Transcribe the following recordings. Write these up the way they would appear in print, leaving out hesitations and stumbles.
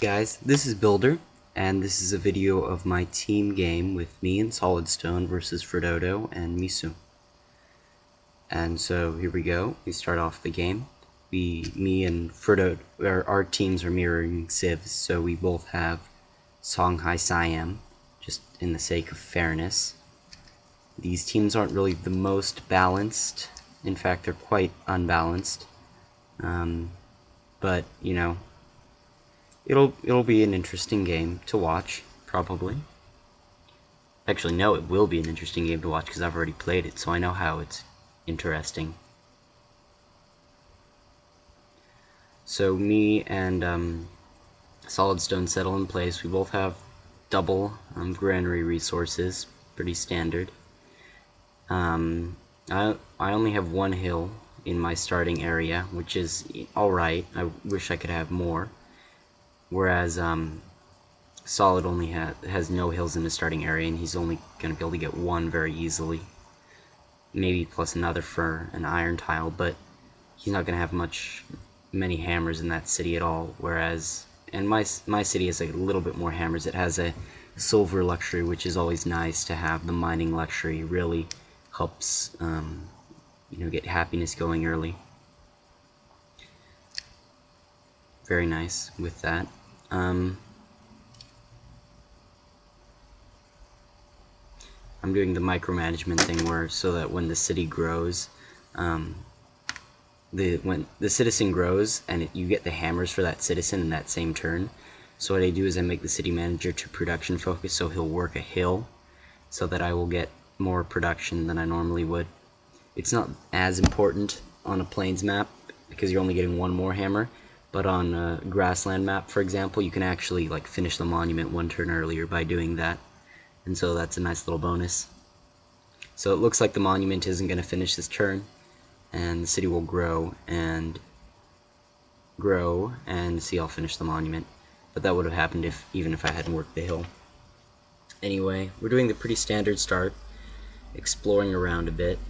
guys, this is Builder, and this is a video of my team game with me and SolidStone versus Frododo and Missou. And so here we go. We start off the game. Me and Frododo, our teams are mirroring Civs, so we both have Songhai, Siam, just in the sake of fairness. These teams aren't really the most balanced. In fact, they're quite unbalanced. But you know, it'll be an interesting game to watch, probably. Actually, no, it will be an interesting game to watch because I've already played it, so I know how it's interesting. So me and SolidStone settle in place. We both have double granary resources, pretty standard. I only have one hill in my starting area, which is alright. I wish I could have more. Whereas Solid only has no hills in the starting area, and he's only going to be able to get one very easily. Maybe plus another for an iron tile, but he's not going to have many hammers in that city at all. Whereas, and my city has a little bit more hammers. It has a silver luxury, which is always nice to have. The mining luxury really helps get happiness going early. Very nice with that. I'm doing the micromanagement thing so that when the city grows, when the citizen grows and you get the hammers for that citizen in that same turn. So what I do is I make the city manager to production focus, so he'll work a hill so that I will get more production than I normally would. It's not as important on a plains map because you're only getting one more hammer, but on a grassland map, for example, you can actually finish the monument one turn earlier by doing that, and so that's a nice little bonus. So it looks like the monument isn't going to finish this turn, and the city will grow and see I'll finish the monument, but that would have happened even if I hadn't worked the hill. Anyway, we're doing the pretty standard start, exploring around a bit.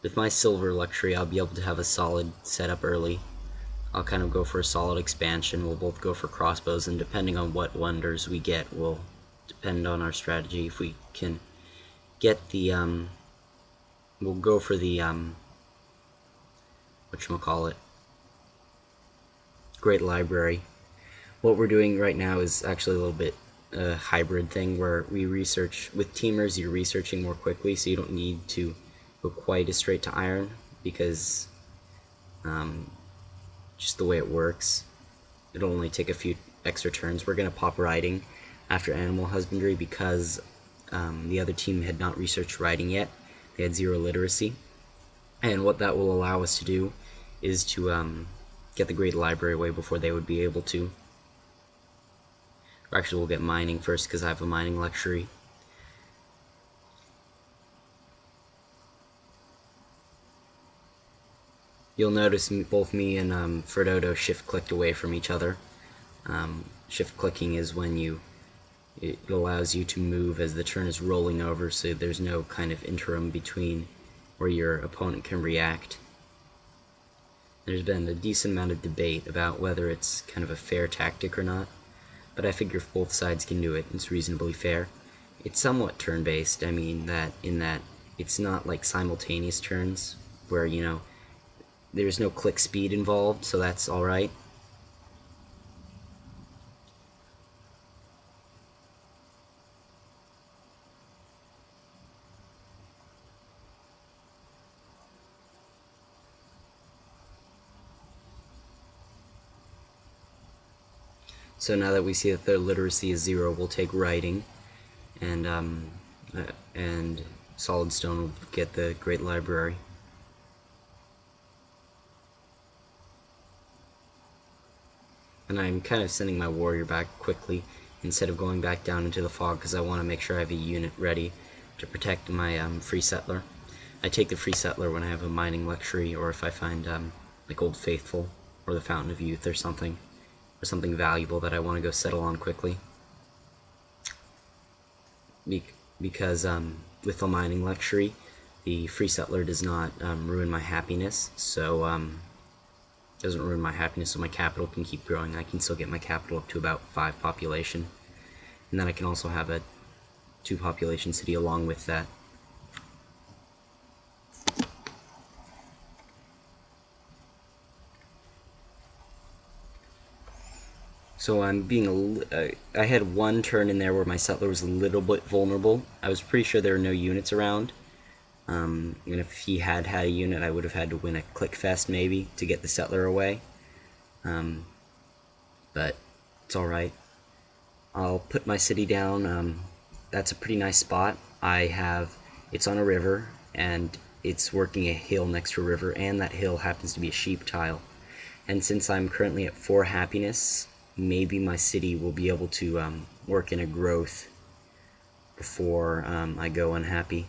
With my silver luxury, I'll be able to have a solid setup early. I'll kind of go for a solid expansion. We'll both go for crossbows, and depending on what wonders we get will depend on our strategy. If we can get the we'll go for the whatchamacallit, Great Library. What we're doing right now is actually a little bit a hybrid thing where we research with teamers. You're researching more quickly, so you don't need to go quite as straight to iron, because just the way it works, it'll only take a few extra turns. We're going to pop riding after animal husbandry because the other team had not researched riding yet. They had 0 literacy, and what that will allow us to do is to get the Great Library away before they would be able to. Or actually, we'll get mining first because I have a mining luxury. You'll notice both me and Frododo shift-clicked away from each other. Shift-clicking is when it allows you to move as the turn is rolling over, so there's no kind of interim between where your opponent can react. There's been a decent amount of debate about whether it's kind of a fair tactic or not, but I figure if both sides can do it, it's reasonably fair. It's somewhat turn-based. I mean in that it's not like simultaneous turns where, there's no click speed involved, so that's alright. So now that we see that their literacy is 0, we'll take writing, and SolidStone will get the Great Library. And I'm kind of sending my warrior back quickly instead of going back down into the fog because I want to make sure I have a unit ready to protect my free settler. I take the free settler when I have a mining luxury, or if I find like Old Faithful or the Fountain of Youth or something valuable that I want to go settle on quickly. Because with the mining luxury, the free settler does not ruin my happiness, so doesn't ruin my happiness, so my capital can keep growing. I can still get my capital up to about 5 population, and then I can also have a 2 population city along with that. So I had one turn in there where my settler was a little bit vulnerable. I was pretty sure there were no units around. And if he had a unit, I would have had to win a click fest maybe to get the settler away. But it's alright. I'll put my city down. That's a pretty nice spot. It's on a river, and it's working a hill next to a river, and that hill happens to be a sheep tile. And since I'm currently at 4 happiness, maybe my city will be able to work in a growth before I go unhappy.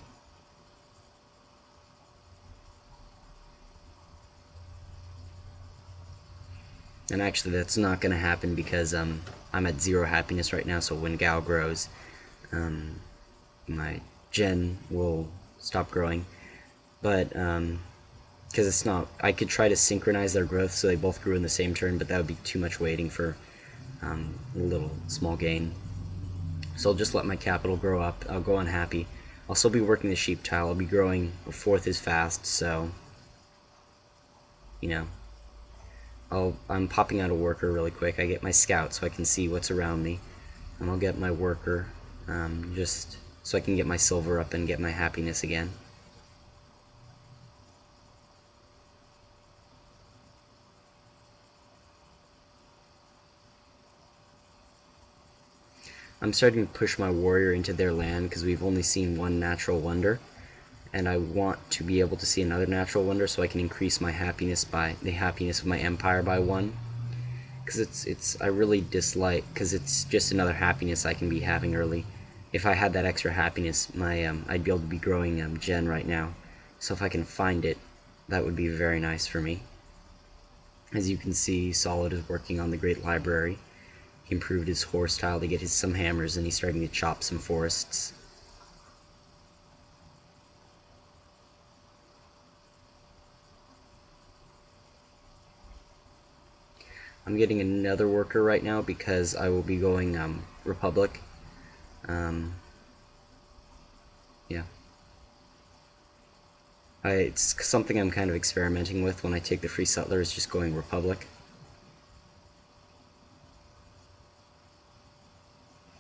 And actually that's not going to happen because I'm at 0 happiness right now, so when Gao grows, my gen will stop growing. But because it's not, I could try to synchronize their growth so they both grew in the same turn, but that would be too much waiting for a little small gain. So I'll just let my capital grow up. I'll go unhappy. I'll still be working the sheep tile. I'll be growing a 4th as fast, so you know, I'm popping out a worker really quick. I get my scout so I can see what's around me, and I'll get my worker just so I can get my silver up and get my happiness again. I'm starting to push my warrior into their land because we've only seen one natural wonder, and I want to be able to see another natural wonder so I can increase my happiness by the happiness of my empire by 1. Because I really dislike, because it's just another happiness I can be having early. If I had that extra happiness, I'd be able to be growing gen right now. So if I can find it, that would be very nice for me. As you can see, Solid is working on the Great Library. He improved his horse tile to get some hammers, and he's starting to chop some forests. I'm getting another worker right now because I will be going Republic. Yeah. It's something I'm kind of experimenting with when I take the free settler, is just going Republic.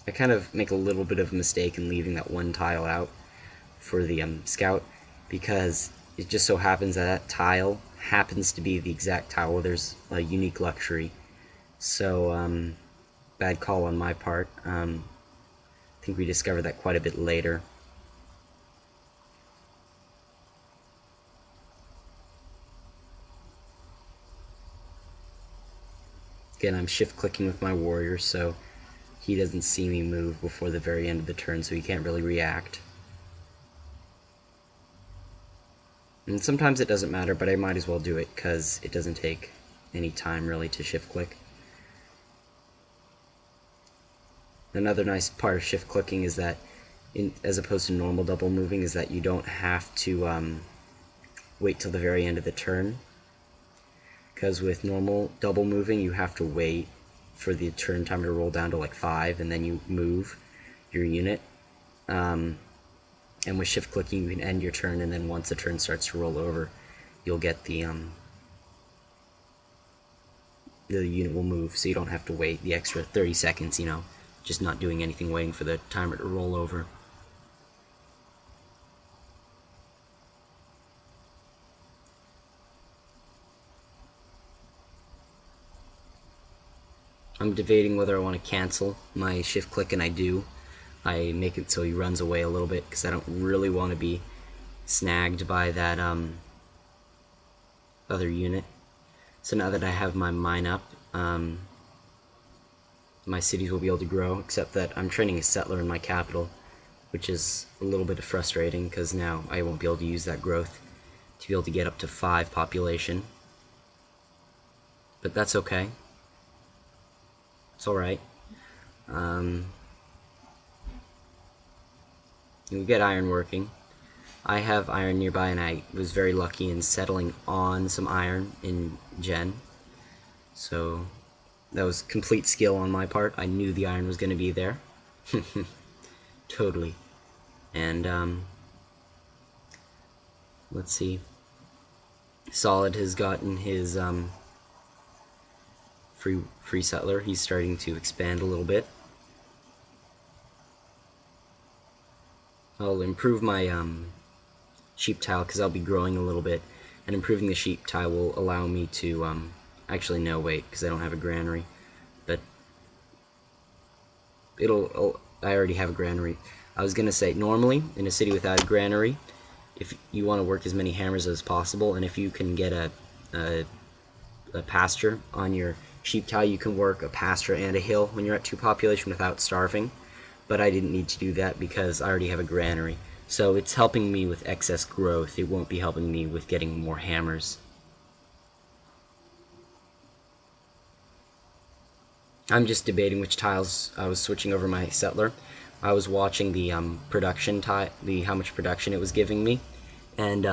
I kind of make a little bit of a mistake in leaving that one tile out for the scout, because it just so happens that tile happens to be the exact tile where there's a unique luxury. So, bad call on my part. I think we discovered that quite a bit later. Again, I'm shift-clicking with my warrior, so he doesn't see me move before the very end of the turn, so he can't really react. And sometimes it doesn't matter, but I might as well do it, because it doesn't take any time, really, to shift-click. Another nice part of shift-clicking is that, as opposed to normal double moving, is that you don't have to wait till the very end of the turn. Because with normal double moving, you have to wait for the turn timer to roll down to like 5, and then you move your unit. And with shift clicking, you can end your turn, and then once the turn starts to roll over, you'll get the unit will move, so you don't have to wait the extra 30 seconds, you know, just not doing anything, waiting for the timer to roll over. I'm debating whether I want to cancel my shift click, and I do. I make it so he runs away a little bit because I don't really want to be snagged by that other unit. So now that I have my mine up, my cities will be able to grow, except that I'm training a settler in my capital, which is a little bit frustrating because now I won't be able to use that growth to be able to get up to 5 population. But that's okay. It's alright. We get iron working. I have iron nearby, and I was very lucky in settling on some iron in Gen. So that was complete skill on my part. I knew the iron was going to be there. Totally. And let's see. Solid has gotten his free settler. He's starting to expand a little bit. I'll improve my sheep tile because I'll be growing a little bit, and improving the sheep tile will allow me to actually no wait, because I don't have a granary, but I already have a granary. I was gonna say, normally in a city without a granary, if you want to work as many hammers as possible, and if you can get a pasture on your sheep tile, you can work a pasture and a hill when you're at 2 population without starving. But I didn't need to do that because I already have a granary. So it's helping me with excess growth. It won't be helping me with getting more hammers. I'm just debating which tiles I was switching over my settler. I was watching the production tile, how much production it was giving me, and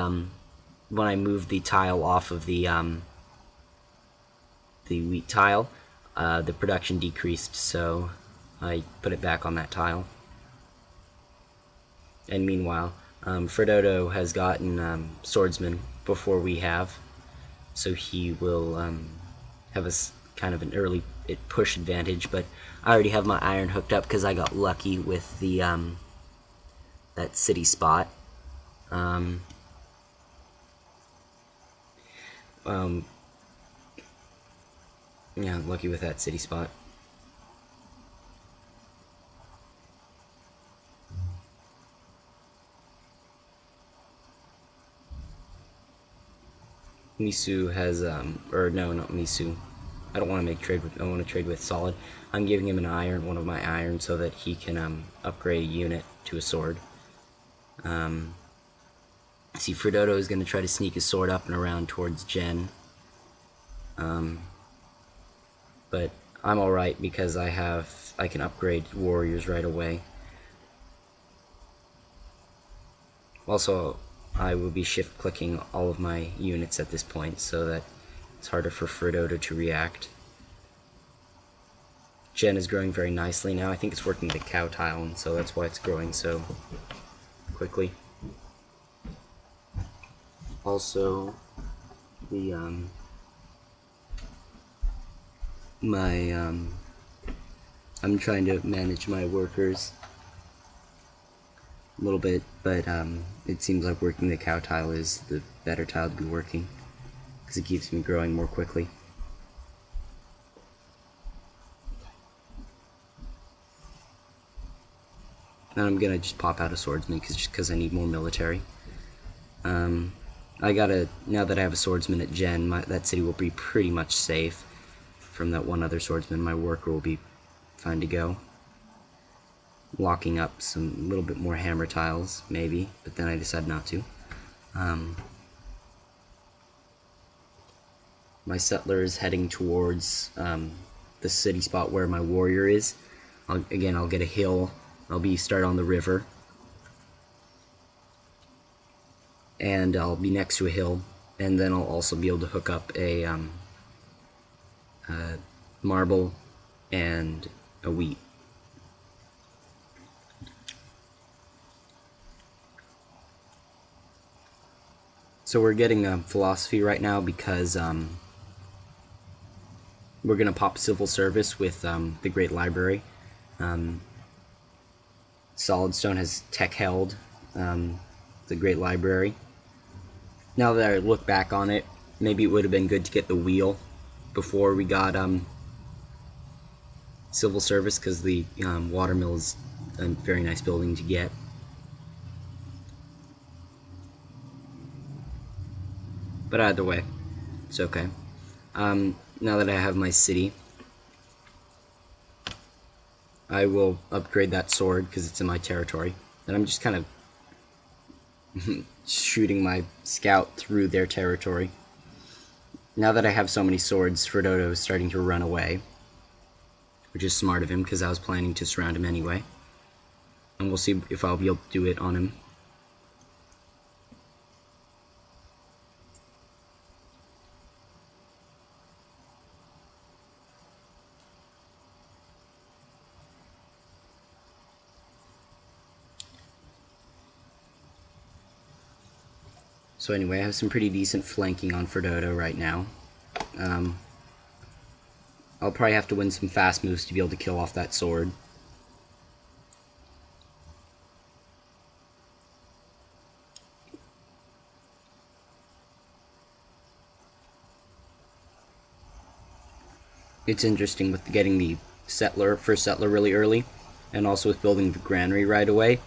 when I moved the tile off of the wheat tile, the production decreased, so I put it back on that tile. And meanwhile, Frodoto has gotten swordsman before we have, so he will have a kind of an early push advantage. But I already have my iron hooked up because I got lucky with the that city spot. Yeah, lucky with that city spot. Missou has, or no, not Missou. I don't want to make trade with, I want to trade with Solid. I'm giving him an iron, one of my irons, so that he can upgrade a unit to a sword. See, Frodoto is going to try to sneak his sword up and around towards Jen. But I'm alright because I can upgrade warriors right away. Also, I will be shift clicking all of my units at this point so that it's harder for Frodoto to react. Jen is growing very nicely now. I think it's working the cow tile, and so that's why it's growing so quickly. Also, the I'm trying to manage my workers a little bit, but it seems like working the cow tile is the better tile to be working because it keeps me growing more quickly. And I'm gonna just pop out a swordsman because I need more military. Now that I have a swordsman at Gen, that city will be pretty much safe from that one other swordsman. My worker will be fine to go. Locking up a little bit more hammer tiles, maybe, but then I decided not to. My settler is heading towards the city spot where my warrior is. Again, I'll get a hill. I'll start on the river, and I'll be next to a hill, and then I'll also be able to hook up a marble and a wheat. So we're getting philosophy right now because we're going to pop civil service with the Great Library. SolidStone has tech held the Great Library. Now that I look back on it, maybe it would have been good to get the wheel before we got civil service, because the watermill is a very nice building to get. But either way, it's okay. Now that I have my city, I will upgrade that sword because it's in my territory. And I'm just kind of shooting my scout through their territory. Now that I have so many swords, Frodoto is starting to run away, which is smart of him because I was planning to surround him anyway. And we'll see if I'll be able to do it on him. So anyway, I have some pretty decent flanking on Frodoto right now. I'll probably have to win some fast moves to be able to kill off that sword. It's interesting with getting the first settler really early, and also with building the granary right away.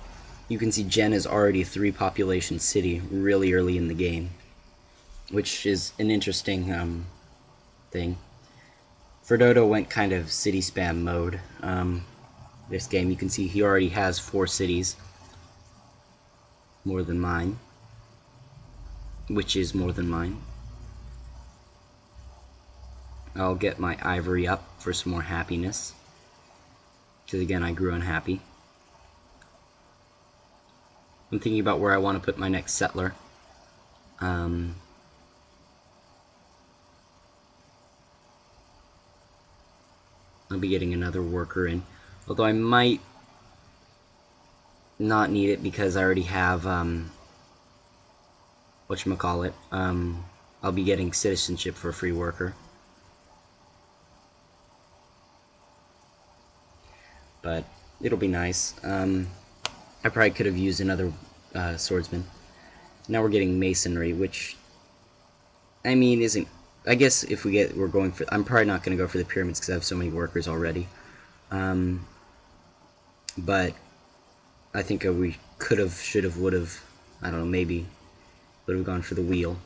You can see Jen is already a 3 population city really early in the game, which is an interesting thing. Frodoto went kind of city spam mode. This game, you can see he already has 4 cities, more than mine, which is more than mine. I'll get my ivory up for some more happiness, because again I grew unhappy. I'm thinking about where I want to put my next settler. I'll be getting another worker in, although I might not need it because I already have whatchamacallit. I'll be getting citizenship for a free worker. But it'll be nice. I probably could have used another swordsman. Now we're getting masonry, which I mean isn't. I guess if we're going for. I'm probably not going to go for the pyramids because I have so many workers already. But I think we could have, should have, would have. I don't know. Maybe would have gone for the wheel.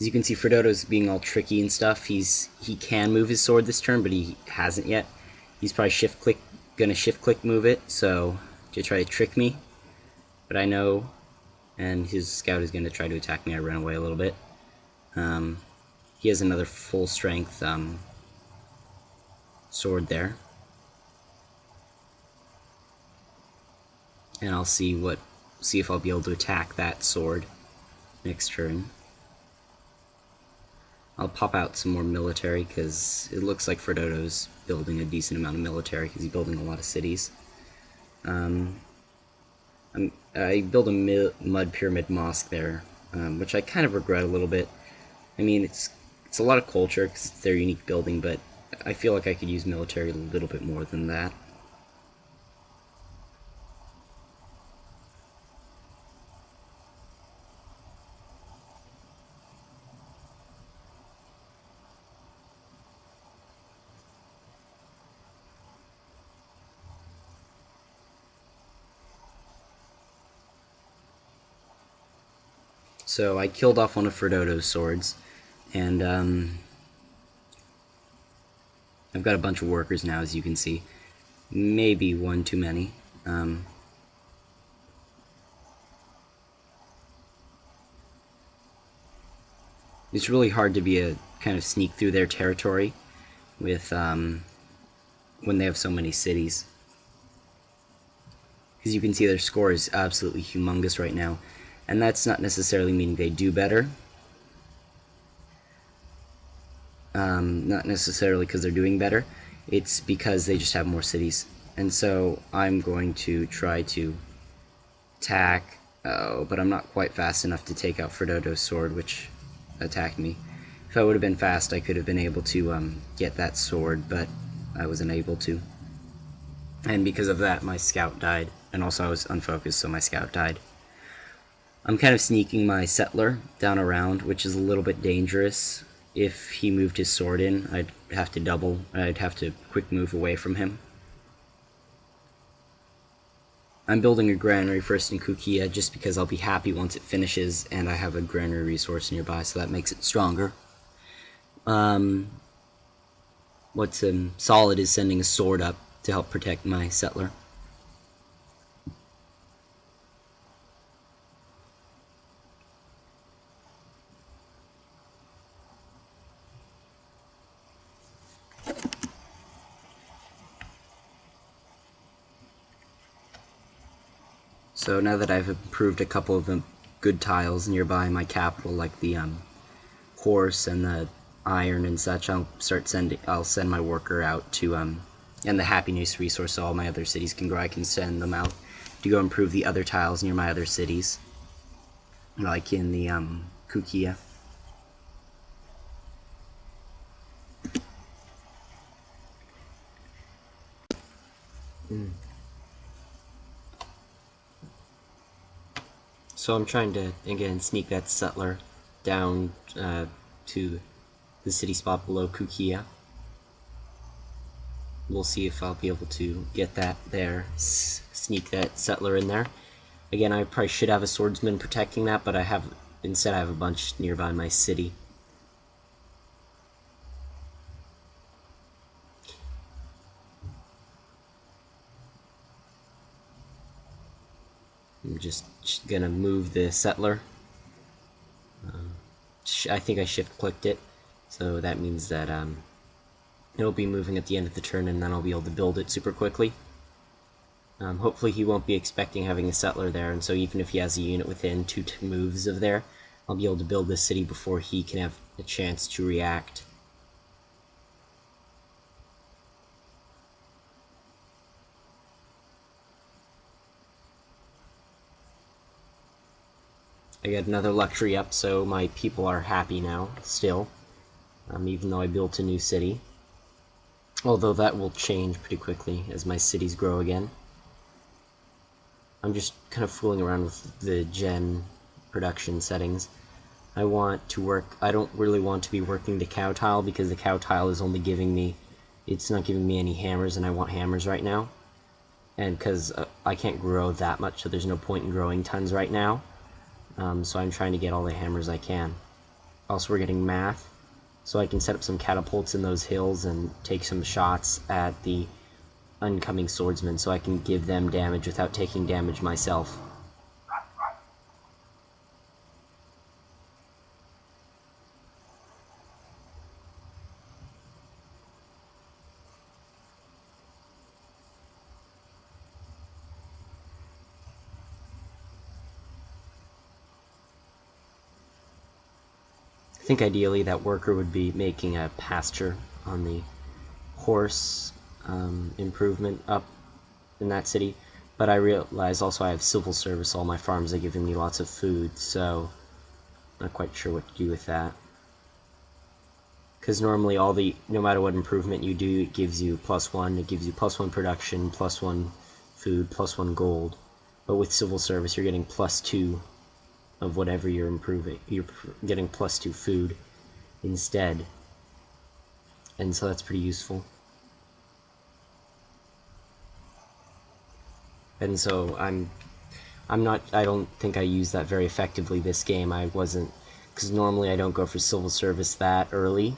As you can see, Frodoto's being all tricky and stuff. He can move his sword this turn, but he hasn't yet. He's probably gonna shift click move it, so to try to trick me. But I know, and his scout is gonna try to attack me. I ran away a little bit. He has another full strength sword there, and I'll see if I'll be able to attack that sword next turn. I'll pop out some more military, because it looks like Frodoto's building a decent amount of military, because he's building a lot of cities. I built a mud pyramid mosque there, which I kind of regret a little bit. I mean, it's a lot of culture, because it's their unique building, but I feel like I could use military a little bit more than that. So I killed off one of Frodoto's swords, and I've got a bunch of workers now, as you can see. Maybe one too many. It's really hard to be a kind of sneak through their territory with when they have so many cities. Because you can see their score is absolutely humongous right now. And that's not necessarily meaning they do better. Not necessarily because they're doing better. It's because they just have more cities. And so I'm going to try to attack. Oh, but I'm not quite fast enough to take out Frodoto's sword, which attacked me. If I would have been fast, I could have been able to get that sword, but I wasn't able to. And because of that, my scout died. And also I was unfocused, so my scout died. I'm kind of sneaking my settler down around, which is a little bit dangerous. If he moved his sword in, I'd have to quick move away from him. I'm building a granary first in Kukia just because I'll be happy once it finishes and I have a granary resource nearby, so that makes it stronger. Solid is sending a sword up to help protect my settler. So now that I've improved a couple of the good tiles nearby my capital, like the horse and the iron and such, I'll send my worker out to and the happiness resource, so all my other cities can grow. I can send them out to go improve the other tiles near my other cities. like in the Kukia. So I'm trying to, again, sneak that settler down to the city spot below Kukia. We'll see if I'll be able to get that there, sneak that settler in there. Again, I probably should have a swordsman protecting that, but instead I have a bunch nearby my city. I'm just gonna move the settler. I think I shift-clicked it, so that means that it'll be moving at the end of the turn, and then I'll be able to build it super quickly. Hopefully he won't be expecting having a settler there, and so even if he has a unit within 2 moves of there, I'll be able to build this city before he can have a chance to react. I got another luxury up, so my people are happy now, still, even though I built a new city. Although that will change pretty quickly as my cities grow again. I'm just kind of fooling around with the gen production settings. I don't really want to be working the cow tile, because the cow tile is only giving me, it's not giving me any hammers, and I want hammers right now. And because I can't grow that much, so there's no point in growing tons right now. So I'm trying to get all the hammers I can. Also, we're getting math, so I can set up some catapults in those hills and take some shots at the oncoming swordsmen, so I can give them damage without taking damage myself. I think ideally that worker would be making a pasture on the horse improvement up in that city, but I realize also I have civil service. All my farms are giving me lots of food, so I'm not quite sure what to do with that. Because normally no matter what improvement you do, it gives you +1, it gives you +1 production, +1 food, +1 gold. But with civil service, you're getting +2 of whatever you're improving. You're getting +2 food instead. And so that's pretty useful. And so I don't think I used that very effectively this game. Because normally I don't go for civil service that early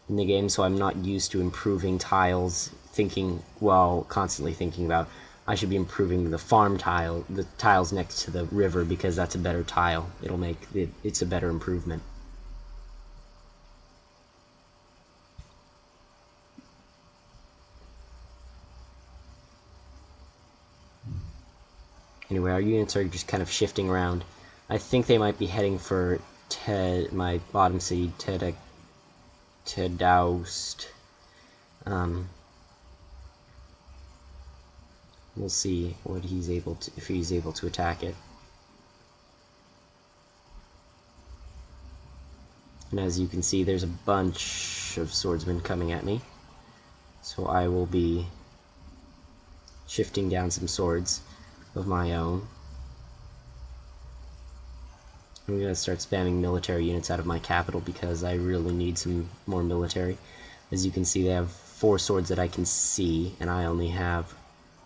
in the game, so I'm not used to improving tiles, constantly thinking about, I should be improving the farm tile, the tiles next to the river, because that's a better tile. It's a better improvement. Anyway, our units are just kind of shifting around. I think they might be heading for my bottom city, Tedaust. We'll see if he's able to attack it. And as you can see, there's a bunch of swordsmen coming at me. So I will be shifting down some swords of my own. I'm going to start spamming military units out of my capital, because I really need some more military. As you can see, they have 4 swords that I can see, and I only have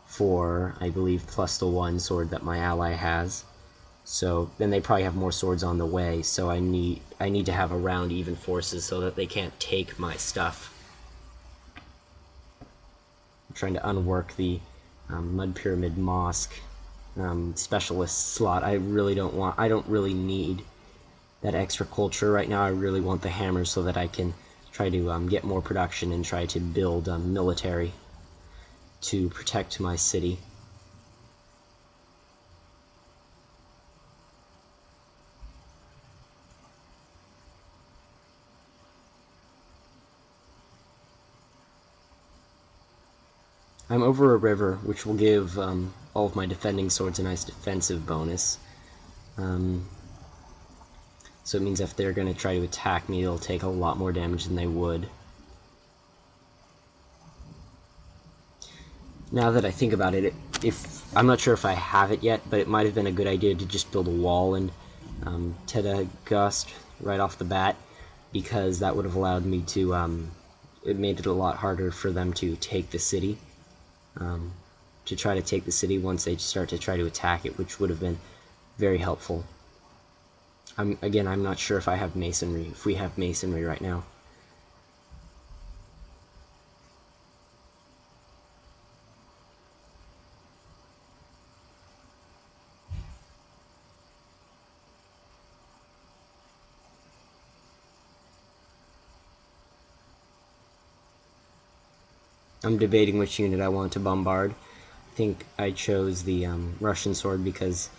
4, I believe, plus the 1 sword that my ally has. So then they probably have more swords on the way, so I need to have around even forces so that they can't take my stuff. I'm trying to unwork the Mud Pyramid Mosque specialist slot. I don't really need that extra culture right now. I really want the hammers so that I can try to get more production and try to build military to protect my city. I'm over a river, which will give all of my defending swords a nice defensive bonus. So it means if they're going to try to attack me, they'll take a lot more damage than they would. Now that I think about it, I'm not sure if I have it yet, but it might have been a good idea to just build a wall and Teta Gust right off the bat, because that would have allowed me to, it made it a lot harder for them to take the city, to try to take the city once they start to try to attack it, which would have been very helpful. Again, I'm not sure if I have masonry, if we have masonry right now. I'm debating which unit I want to bombard. I think I chose the Russian sword because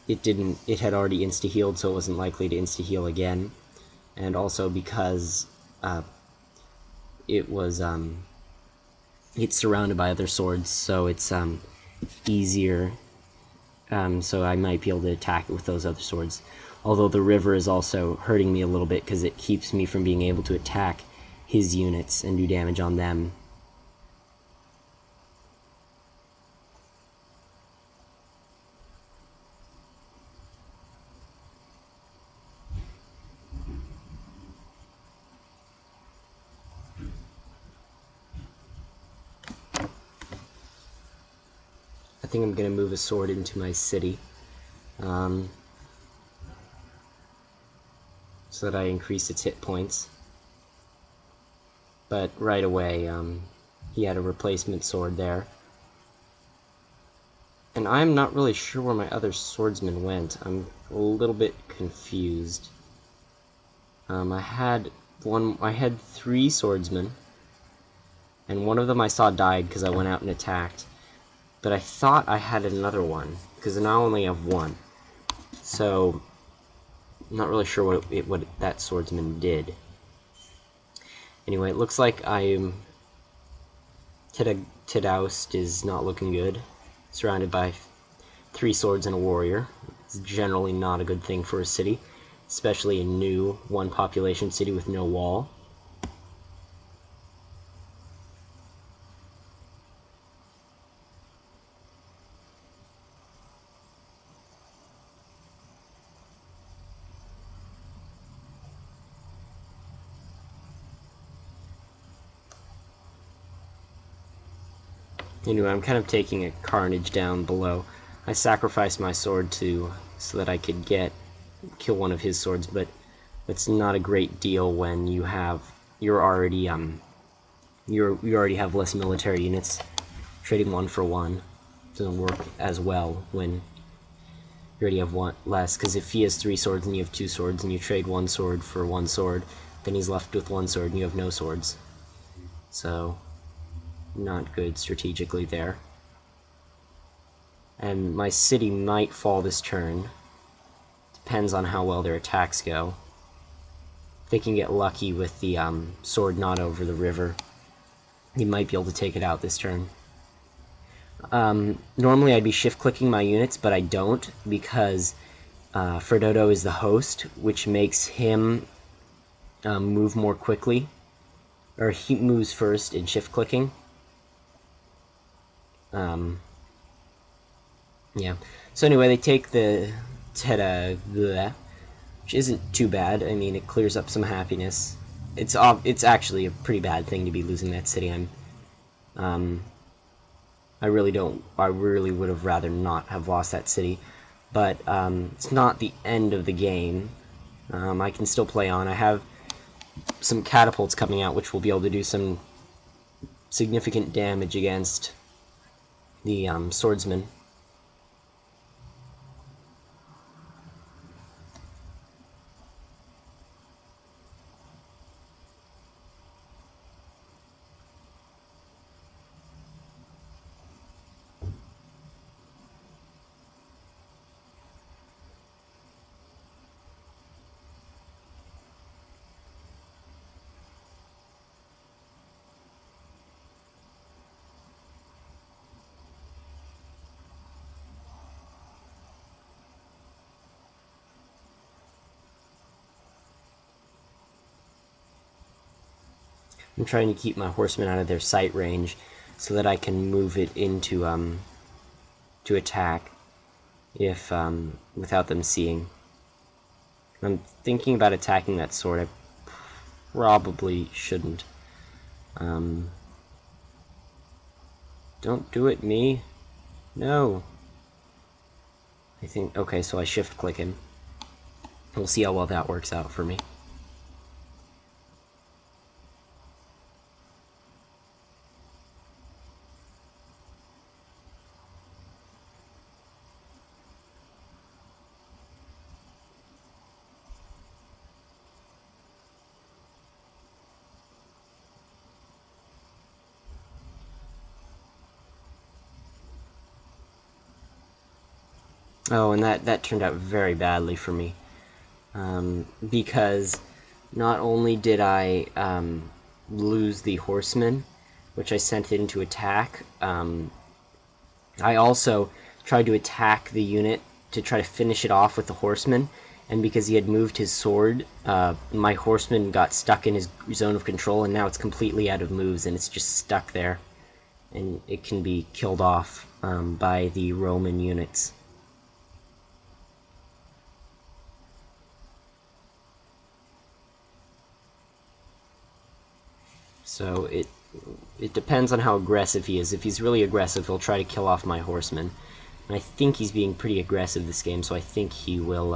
it had already insta-healed, so it wasn't likely to insta-heal again. And also because it's surrounded by other swords, so it's easier. So I might be able to attack it with those other swords. Although the river is also hurting me a little bit because it keeps me from being able to attack his units and do damage on them. I think I'm going to move a sword into my city, so that I increase its hit points. But right away, he had a replacement sword there. And I'm not really sure where my other swordsman went. I'm a little bit confused. I had 3 swordsmen, and one of them I saw died because I went out and attacked. But I thought I had another one, because now I only have 1. So, I'm not really sure what that swordsman did. Anyway, it looks like Tedaust is not looking good. Surrounded by 3 swords and a warrior. It's generally not a good thing for a city, especially a new 1-population city with no wall. Anyway, I'm kind of taking a carnage down below. I sacrificed my sword so that I could kill one of his swords, but it's not a great deal when you already have less military units. Trading 1 for 1 doesn't work as well when you already have 1 less, because if he has 3 swords and you have 2 swords and you trade 1 sword for 1 sword, then he's left with 1 sword and you have no swords. So, not good strategically there. And my city might fall this turn. Depends on how well their attacks go. If they can get lucky with the sword not over the river, you might be able to take it out this turn. Normally I'd be shift-clicking my units, but I don't, because Fredodo is the host, which makes him move more quickly. Or he moves first in shift-clicking. Yeah. So anyway, they take the Teta, which isn't too bad. I mean, it clears up some happiness. It's actually a pretty bad thing to be losing that city. I really would have rather not have lost that city, but it's not the end of the game. I can still play on. I have some catapults coming out, which will be able to do some significant damage against the swordsman. I'm trying to keep my horsemen out of their sight range so that I can move it into to attack if without them seeing. I'm thinking about attacking that sword. I probably shouldn't. Don't do it, me. No. I think, okay, so I shift click him. We'll see how well that works out for me. Oh, and that turned out very badly for me. Because not only did I lose the horseman, which I sent it into attack, I also tried to attack the unit to try to finish it off with the horseman, and because he had moved his sword, my horseman got stuck in his zone of control, and now it's completely out of moves, and it's just stuck there, and it can be killed off by the Roman units. So it depends on how aggressive he is. If he's really aggressive, he'll try to kill off my horseman. And I think he's being pretty aggressive this game, so I think he will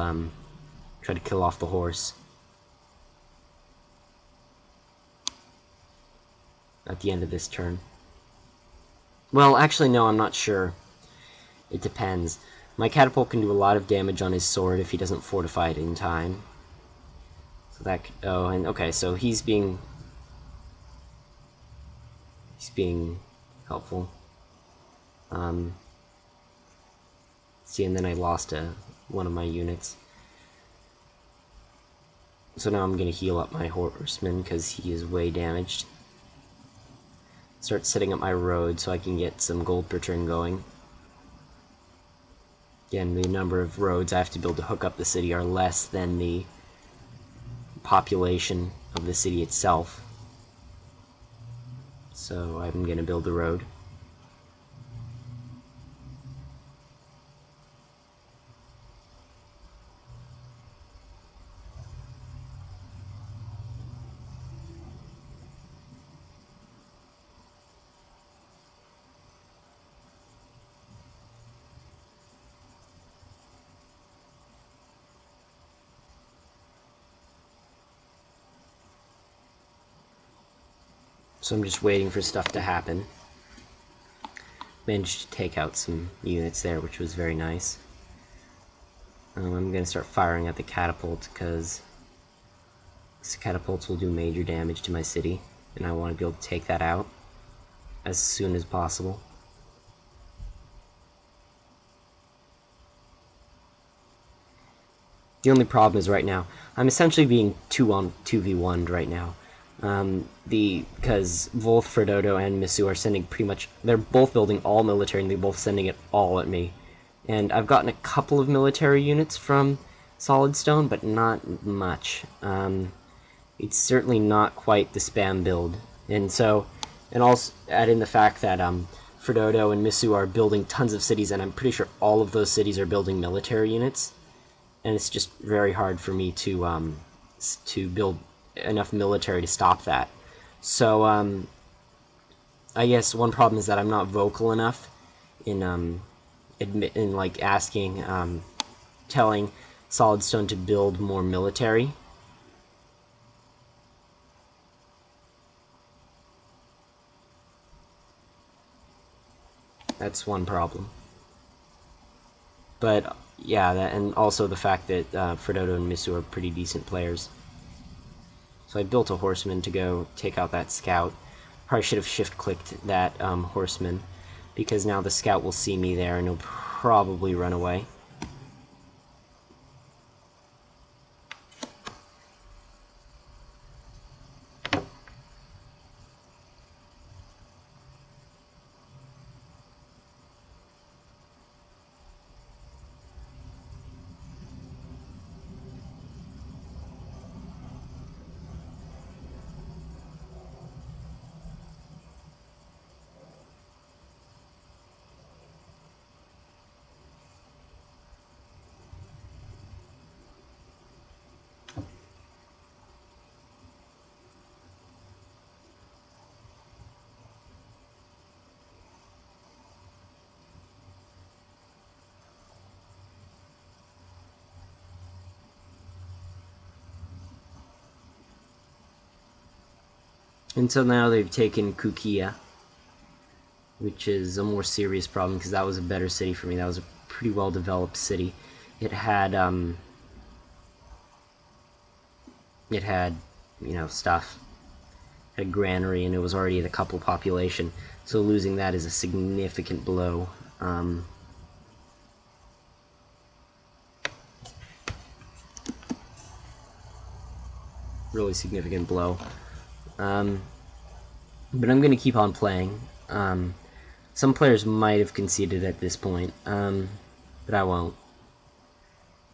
try to kill off the horse at the end of this turn. Well, actually, no, I'm not sure. It depends. My catapult can do a lot of damage on his sword if he doesn't fortify it in time. So that could, oh, and okay, so he's being helpful. See, and then I lost one of my units. So now I'm going to heal up my horseman because he is way damaged. Start setting up my road so I can get some gold per turn going. Again, the number of roads I have to build to hook up the city are less than the population of the city itself. So I'm going to build the road. So I'm just waiting for stuff to happen. Managed to take out some units there, which was very nice. I'm going to start firing at the catapult because catapults will do major damage to my city, and I want to be able to take that out as soon as possible. The only problem is right now, I'm essentially being 2v1'd right now. Because both Frododo and Missou are sending pretty much, they're both building all military and they're both sending it all at me. And I've gotten a couple of military units from SolidStone, but not much. It's certainly not quite the spam build. And so, and also add in the fact that Frododo and Missou are building tons of cities, and I'm pretty sure all of those cities are building military units. And it's just very hard for me to build enough military to stop that. So I guess one problem is that I'm not vocal enough in like asking, telling SolidStone to build more military. That's one problem. But yeah, that, and also the fact that Frododo and Missou are pretty decent players. So I built a horseman to go take out that scout. Probably should have shift-clicked that horseman, because now the scout will see me there and he'll probably run away. Until now they've taken Kukia, which is a more serious problem because that was a better city for me. That was a pretty well developed city. It had you know, stuff, had a granary, and it was already at a couple population. So losing that is a significant blow. Really significant blow. But I'm going to keep on playing. Some players might have conceded at this point, but I won't.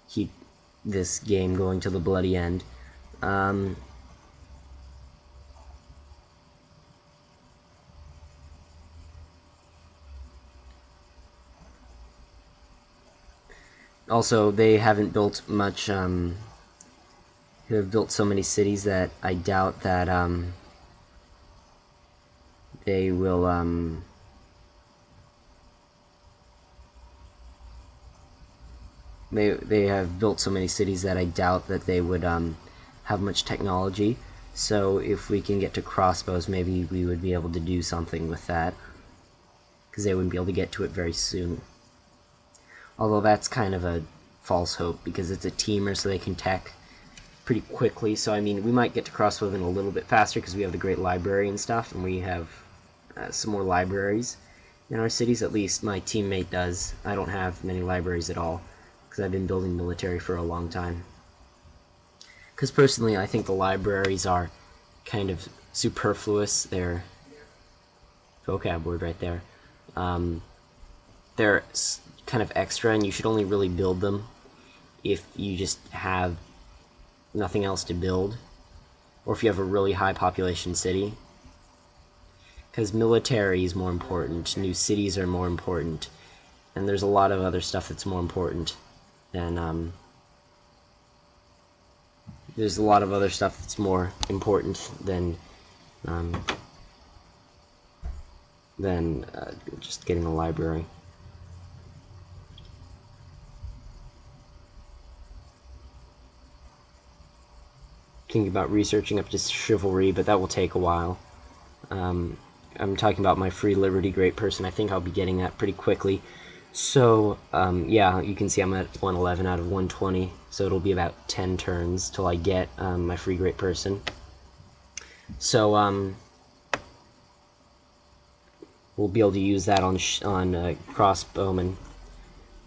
Keep this game going to the bloody end. Also, they haven't built much, they have built so many cities that I doubt that, they will, they have built so many cities that I doubt that they would, have much technology. So if we can get to crossbows, maybe we would be able to do something with that, because they wouldn't be able to get to it very soon. Although that's kind of a false hope, because it's a teamer, so they can tech pretty quickly. So I mean, we might get to crossbowing a little bit faster because we have the great library and stuff, and we have some more libraries in our cities. At least my teammate does. I don't have many libraries at all because I've been building military for a long time. Because personally, I think the libraries are kind of superfluous. They're vocab word right there. They're kind of extra, and you should only really build them if you just have nothing else to build, or if you have a really high population city. Because military is more important, new cities are more important, and there's a lot of other stuff that's more important than, there's a lot of other stuff that's more important than just getting a library. Thinking about researching up to chivalry, but that will take a while. I'm talking about my free liberty great person. I think I'll be getting that pretty quickly. So yeah, you can see I'm at 111 out of 120, so it'll be about 10 turns till I get my free great person. So we'll be able to use that on crossbowmen,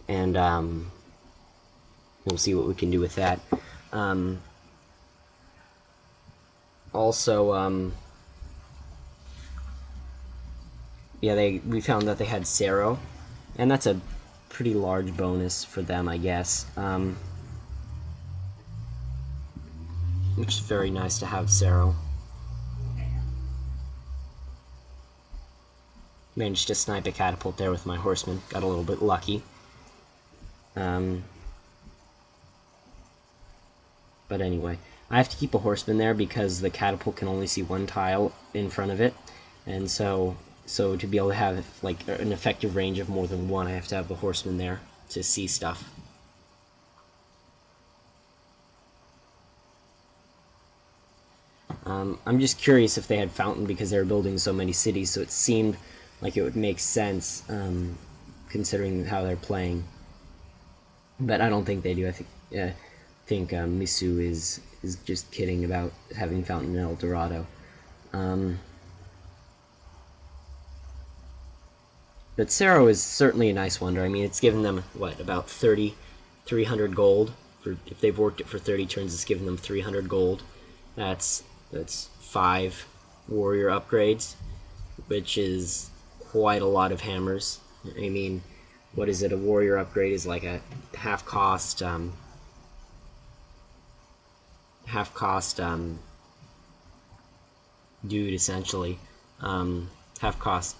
and we'll see what we can do with that. Also, yeah, we found that they had Sero, and that's a pretty large bonus for them, I guess. Which is very nice to have Sero. Managed to snipe a catapult there with my horseman. Got a little bit lucky. But anyway, I have to keep a horseman there because the catapult can only see one tile in front of it, and so to be able to have like an effective range of more than one, I have to have the horseman there to see stuff. I'm just curious if they had fountain because they were building so many cities, so it seemed like it would make sense considering how they're playing. But I don't think they do. I think Missou is just kidding about having fountain in El Dorado. But Sero is certainly a nice wonder. I mean, it's given them, what, about 300 gold? If they've worked it for 30 turns, it's given them 300 gold. That's 5 warrior upgrades, which is quite a lot of hammers. I mean, what is it? A warrior upgrade is like a half-cost dude, essentially. Half-cost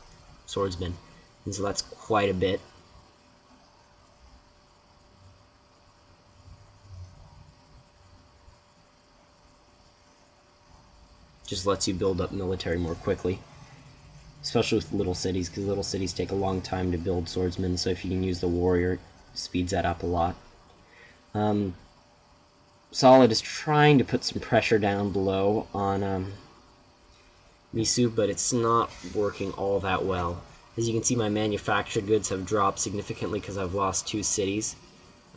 swordsman. And so that's quite a bit. Just lets you build up military more quickly. Especially with little cities, because little cities take a long time to build swordsmen, so if you can use the warrior, it speeds that up a lot. Solid is trying to put some pressure down below on Missou, but it's not working all that well. As you can see, my manufactured goods have dropped significantly because I've lost 2 cities.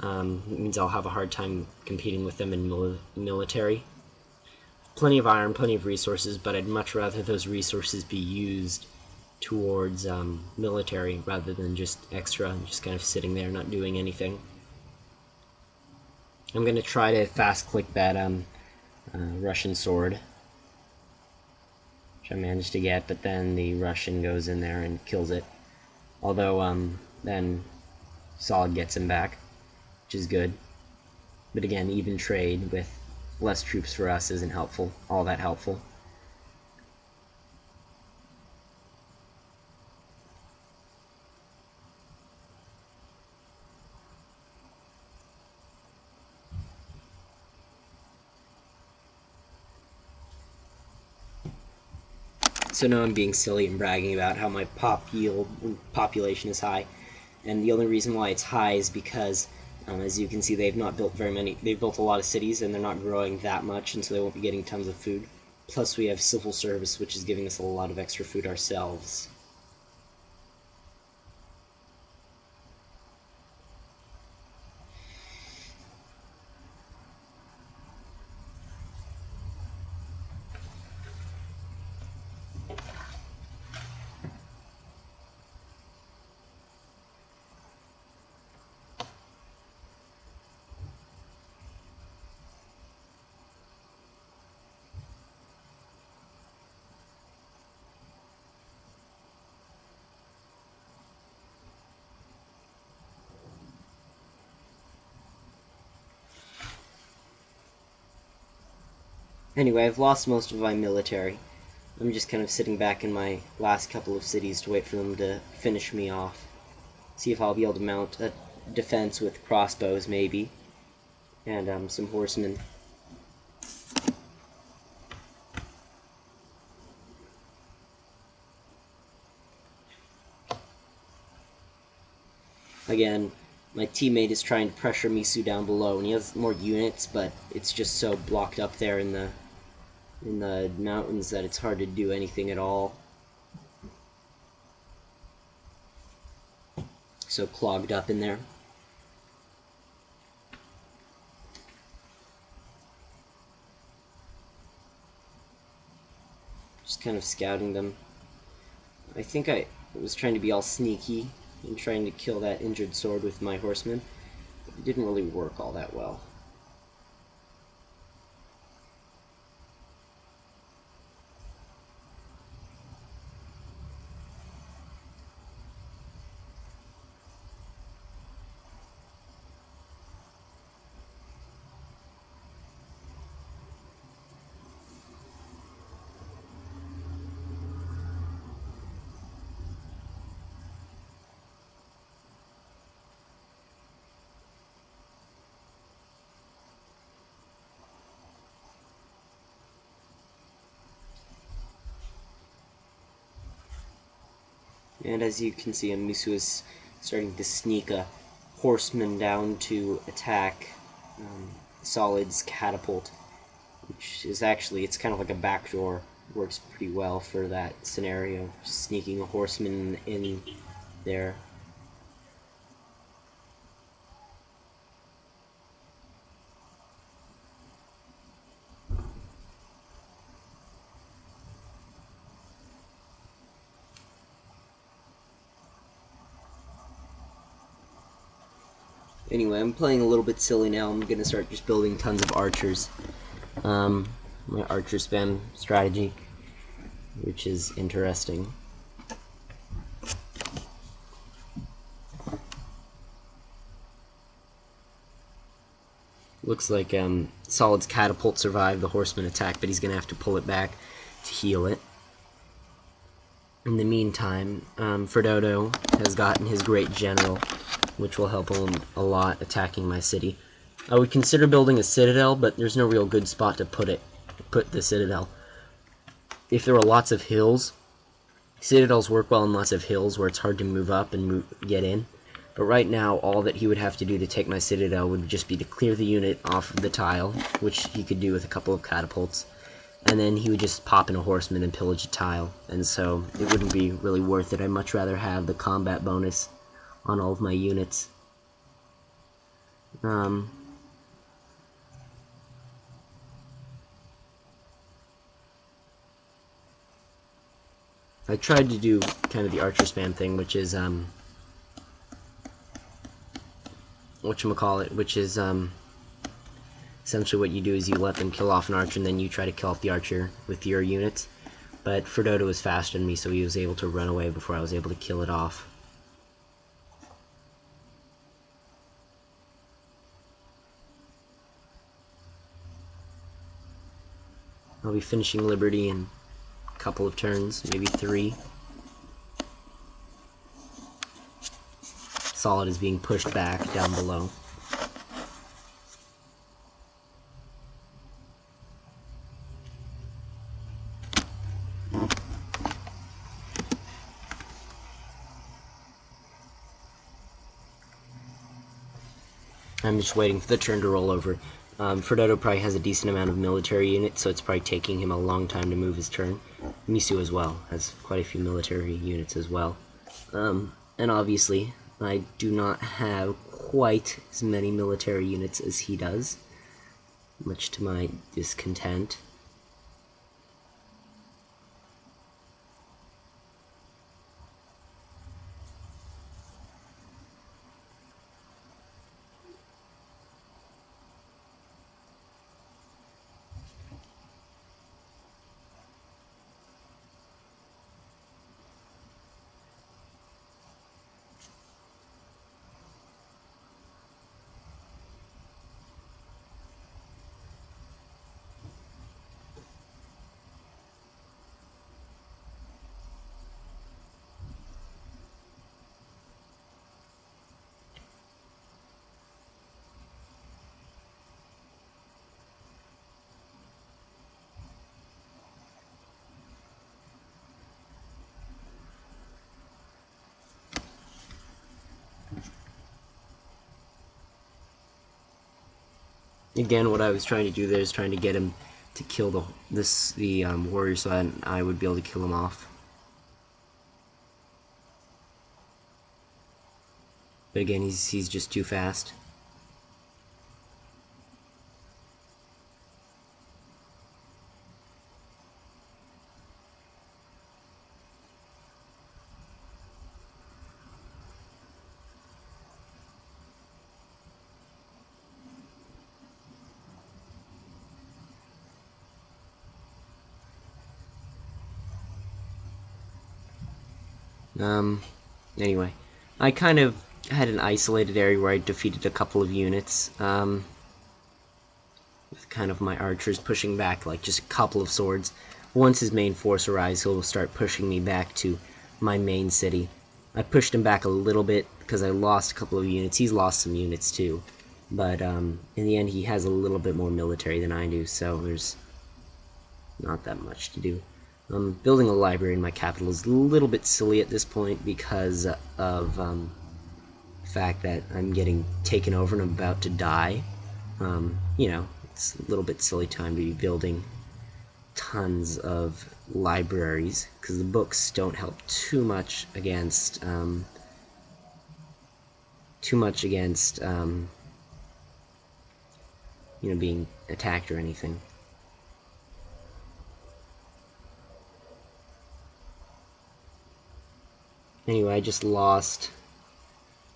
It means I'll have a hard time competing with them in military. Plenty of iron, plenty of resources, but I'd much rather those resources be used towards military rather than just extra and just kind of sitting there not doing anything. I'm going to try to fast click that Russian sword, which I managed to get, but then the Russian goes in there and kills it. Although then Solid gets him back, which is good. But again, even trade with less troops for us isn't helpful, all that helpful. So now I'm being silly and bragging about how my pop yield and population is high, and the only reason why it's high is because, as you can see, they've not built very many. They've built a lot of cities, and they're not growing that much, and so they won't be getting tons of food. Plus, we have civil service, which is giving us a lot of extra food ourselves. Anyway, I've lost most of my military. I'm just kind of sitting back in my last couple of cities to wait for them to finish me off. See if I'll be able to mount a defense with crossbows, maybe, and some horsemen. Again, my teammate is trying to pressure Missou down below, and he has more units, but it's just so blocked up there in the mountains that it's hard to do anything at all. So clogged up in there. Just kind of scouting them. I think I was trying to be all sneaky and trying to kill that injured sword with my horsemen. It didn't really work all that well. And as you can see, Missou is starting to sneak a horseman down to attack Solid's catapult, which is actually, it's kind of like a backdoor. Works pretty well for that scenario, sneaking a horseman in there. Anyway, I'm playing a little bit silly now. I'm gonna start just building tons of archers. My archer spam strategy, which is interesting. Looks like Solid's catapult survived the horseman attack, but he's gonna have to pull it back to heal it. In the meantime, Frodoto has gotten his great general, which will help him a lot attacking my city. I would consider building a citadel, but there's no real good spot to put the citadel. If there were lots of hills, citadels work well in lots of hills where it's hard to move up and get in. But right now, all that he would have to do to take my citadel would just be to clear the unit off of the tile, which he could do with a couple of catapults, and then he would just pop in a horseman and pillage a tile, and so it wouldn't be really worth it. I'd much rather have the combat bonus on all of my units. I tried to do kind of the archer spam thing, which is whatchamacallit, which is essentially what you do is you let them kill off an archer and then you try to kill off the archer with your units. But Frodoto was faster than me, so he was able to run away before I was able to kill it off. I'll be finishing Liberty in a couple of turns, maybe 3. Solid is being pushed back down below. I'm just waiting for the turn to roll over. Frodoto probably has a decent amount of military units, so it's probably taking him a long time to move his turn. Missou as well has quite a few military units as well. And obviously, I do not have quite as many military units as he does, much to my discontent. Again, what I was trying to do there is trying to get him to kill the warrior so that I would be able to kill him off. But again, he's just too fast. Anyway, I kind of had an isolated area where I defeated a couple of units, with kind of my archers pushing back, like just a couple of swords. Once his main force arrives, he'll start pushing me back to my main city. I pushed him back a little bit because I lost a couple of units. He's lost some units too, but in the end he has a little bit more military than I do, so there's not that much to do. Building a library in my capital is a little bit silly at this point because of the fact that I'm getting taken over and I'm about to die. You know, it's a little bit silly time to be building tons of libraries because the books don't help too much against you know, being attacked or anything. Anyway, I just lost,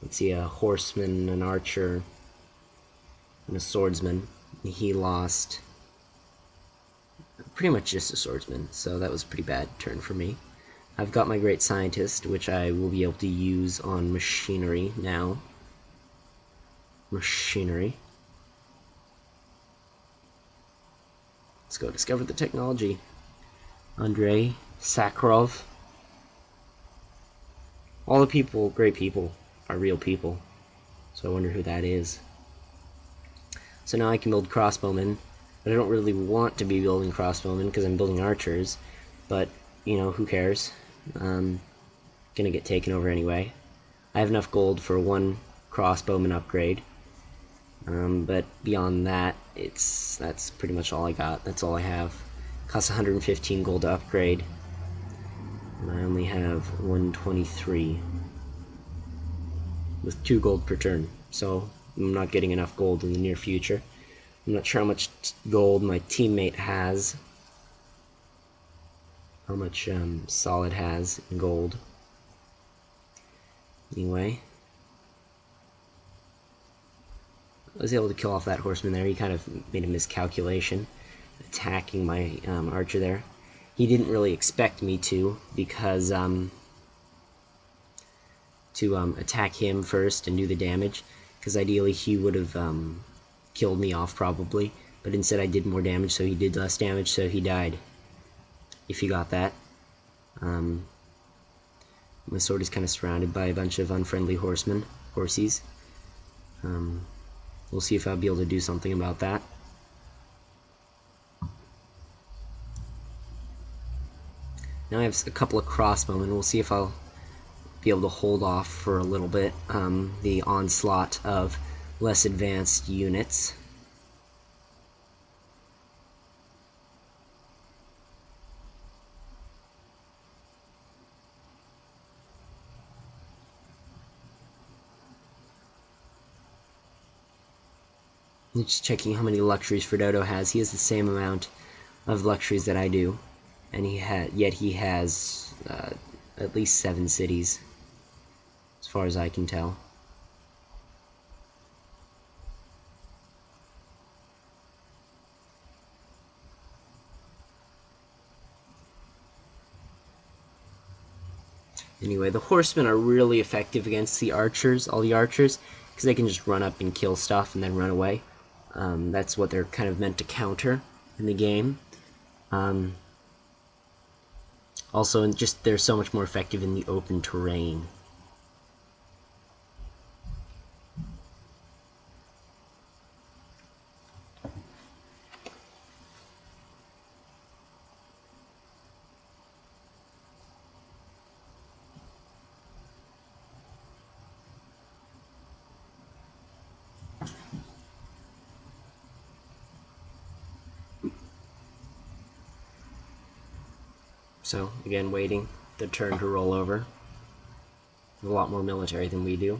let's see, a horseman, an archer, and a swordsman. He lost pretty much just a swordsman, so that was a pretty bad turn for me. I've got my great scientist, which I will be able to use on machinery now. Machinery. Let's go discover the technology. Andrei Sakharov. All the people, great people, are real people. So I wonder who that is. So now I can build crossbowmen, but I don't really want to be building crossbowmen because I'm building archers. But, you know, who cares? Gonna get taken over anyway. I have enough gold for one crossbowman upgrade. But beyond that, that's pretty much all I got. That's all I have. Costs 115 gold to upgrade. And I only have 123. With 2 gold per turn. So I'm not getting enough gold in the near future. I'm not sure how much gold my teammate has. How much Solid has in gold. Anyway. I was able to kill off that horseman there. He kind of made a miscalculation, attacking my archer there. He didn't really expect me to, because to attack him first and do the damage, because ideally he would have killed me off probably, but instead I did more damage, so he did less damage, so he died. If you got that. My sword is kind of surrounded by a bunch of unfriendly horsies. We'll see if I'll be able to do something about that. Now I have a couple of crossbowmen. We'll see if I'll be able to hold off for a little bit the onslaught of less advanced units. Just checking how many luxuries Frododo has. He has the same amount of luxuries that I do, and yet he has at least 7 cities, as far as I can tell. Anyway, the horsemen are really effective against the archers, all the archers, because they can just run up and kill stuff and then run away. That's what they're kind of meant to counter in the game. Also, just they're so much more effective in the open terrain. So, again, waiting the turn to roll over. A lot more military than we do.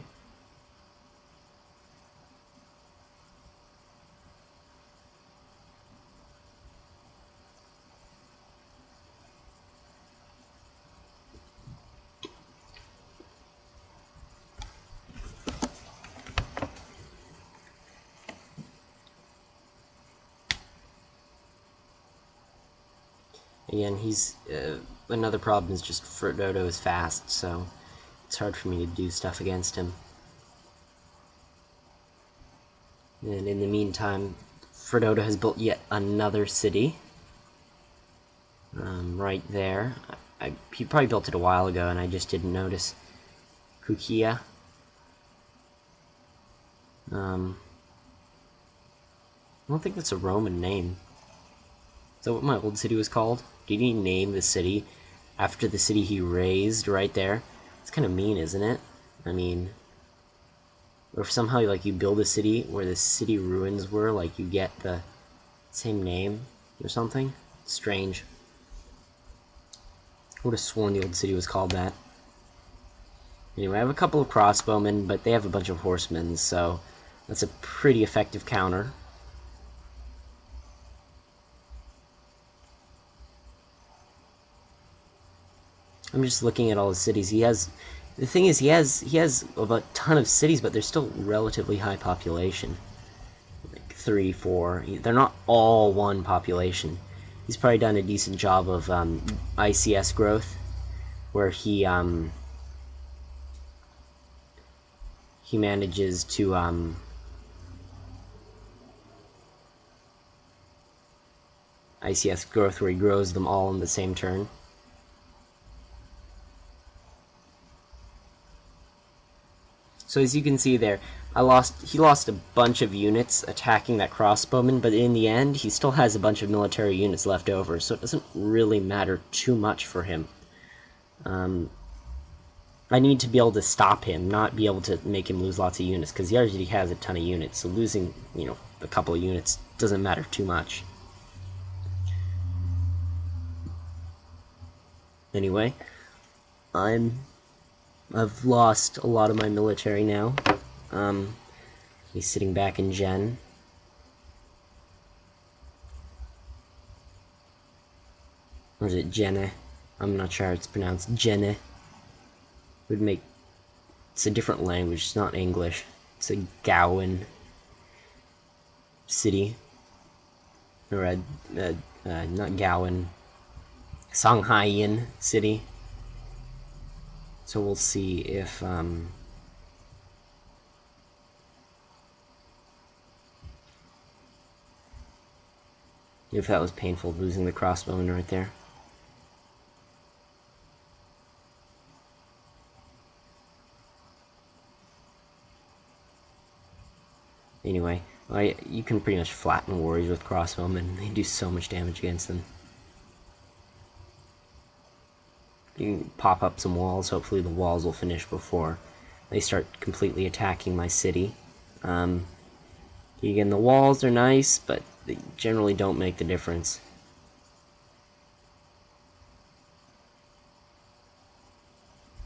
Again, he's another problem is just Frododo is fast, so it's hard for me to do stuff against him. And in the meantime, Frododo has built yet another city. Right there. He probably built it a while ago, and I just didn't notice. Kukia. I don't think that's a Roman name. Is that what my old city was called? Did he name the city after the city he raised right there? It's kind of mean, isn't it? I mean, or if somehow like you build a city where the city ruins were, like you get the same name or something. Strange. I would have sworn the old city was called that. Anyway, I have a couple of crossbowmen, but they have a bunch of horsemen, so that's a pretty effective counter. I'm just looking at all his cities. The thing is, he has a ton of cities, but they're still relatively high population. Like 3, 4. They're not all one population. He's probably done a decent job of ICS growth, where he manages to ICS growth, where he grows them all in the same turn. So as you can see there, he lost a bunch of units attacking that crossbowman, but in the end, he still has a bunch of military units left over, so it doesn't really matter too much for him. I need to be able to stop him, not be able to make him lose lots of units, because he already has a ton of units, so losing, a couple of units doesn't matter too much. Anyway, I've lost a lot of my military now. He's sitting back in Gen. Or is it Jenne? I'm not sure how it's pronounced. Jenne. Would make... It's a different language, it's not English. It's a Gowan city. Or not Gowan. Songhaian city. So we'll see if, if that was painful, losing the crossbowman right there. Anyway, you can pretty much flatten warriors with crossbowmen. They do so much damage against them. You can pop up some walls. Hopefully the walls will finish before they start completely attacking my city. Again, the walls are nice, but they generally don't make the difference.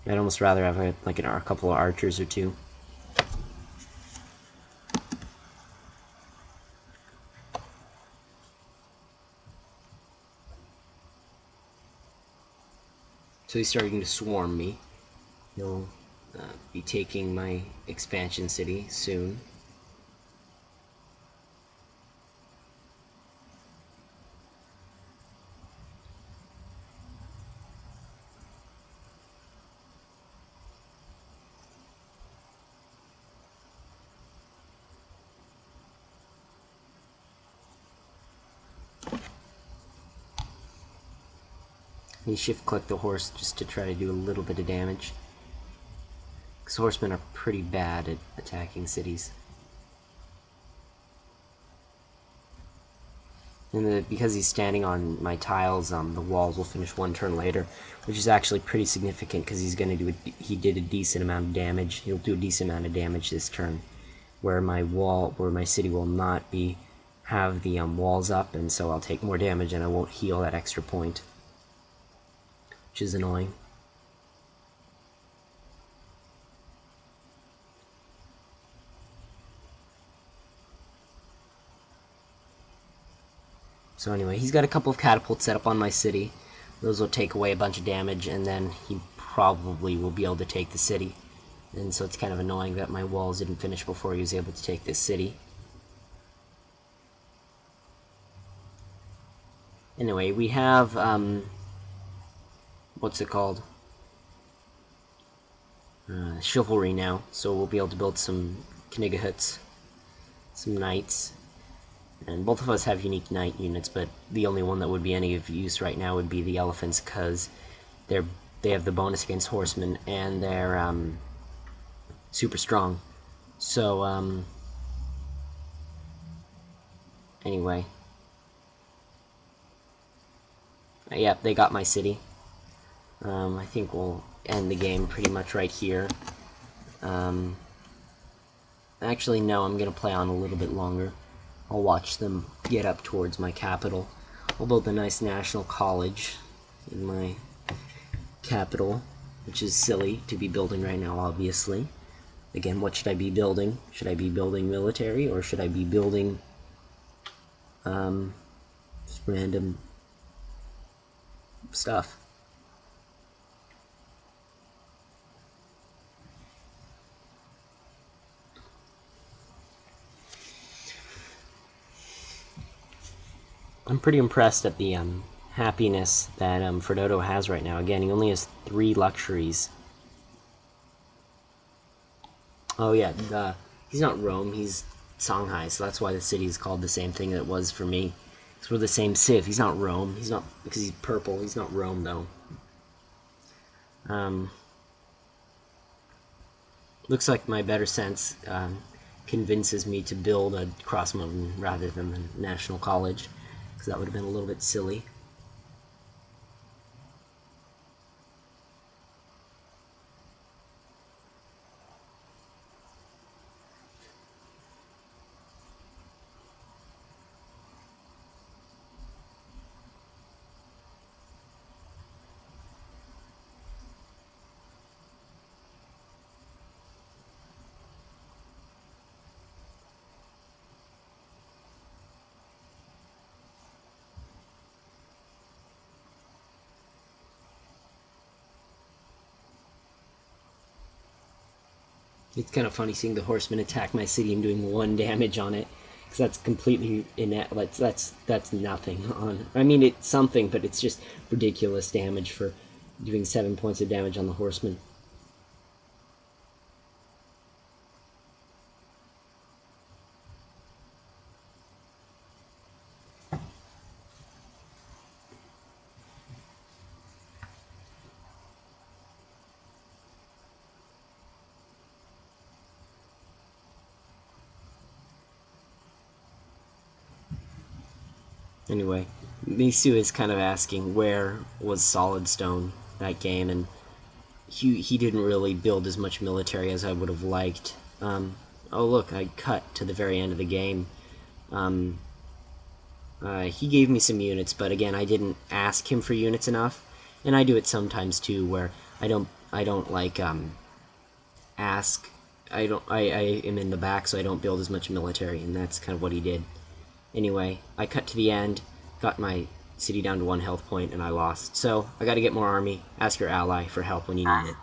I'd almost rather have a couple of archers or two. So he's starting to swarm me. He'll be taking my expansion city soon. You shift-click the horse just to try to do a little bit of damage. Because horsemen are pretty bad at attacking cities. And because he's standing on my tiles, the walls will finish one turn later, which is actually pretty significant because he's going to do he did a decent amount of damage. He'll do a decent amount of damage this turn, where my city will not have the walls up, and so I'll take more damage and I won't heal that extra point, which is annoying. So anyway, he's got a couple of catapults set up on my city. Those will take away a bunch of damage, and then he probably will be able to take the city. And so it's kind of annoying that my walls didn't finish before he was able to take this city. Anyway, we have, what's it called? Chivalry now, so we'll be able to build some Knigahuts, some knights. And both of us have unique knight units, but the only one that would be any of use right now would be the elephants, because they have the bonus against horsemen, and they're super strong. So anyway, yep, they got my city. I think we'll end the game pretty much right here. Actually, no, I'm gonna play on a little bit longer. I'll watch them get up towards my capital. I'll build a nice national college in my capital, which is silly to be building right now, obviously. Again, what should I be building? Should I be building military, or should I be building just random stuff? I'm pretty impressed at the happiness that Frodoto has right now. Again, he only has 3 luxuries. Oh yeah, he's not Rome, he's Songhai, so that's why the city is called the same thing that it was for me. It's for the same Civ. He's not Rome. He's not, because he's purple. He's not Rome though. Looks like my better sense convinces me to build a crossbowman rather than the National College, because that would have been a little bit silly. It's kind of funny seeing the horsemen attack my city and doing 1 damage on it, because that's completely that's nothing on. I mean, it's something, but it's just ridiculous damage for doing 7 points of damage on the horsemen. Anyway, Missou is kind of asking where was SolidStone that game, and he didn't really build as much military as I would have liked. Oh look, I cut to the very end of the game. He gave me some units, but again, I didn't ask him for units enough, and I do it sometimes too, where I don't like ask. I am in the back, so I don't build as much military, and that's kind of what he did. Anyway, I cut to the end, got my city down to 1 health point, and I lost. So, I gotta get more army. Ask your ally for help when you need it.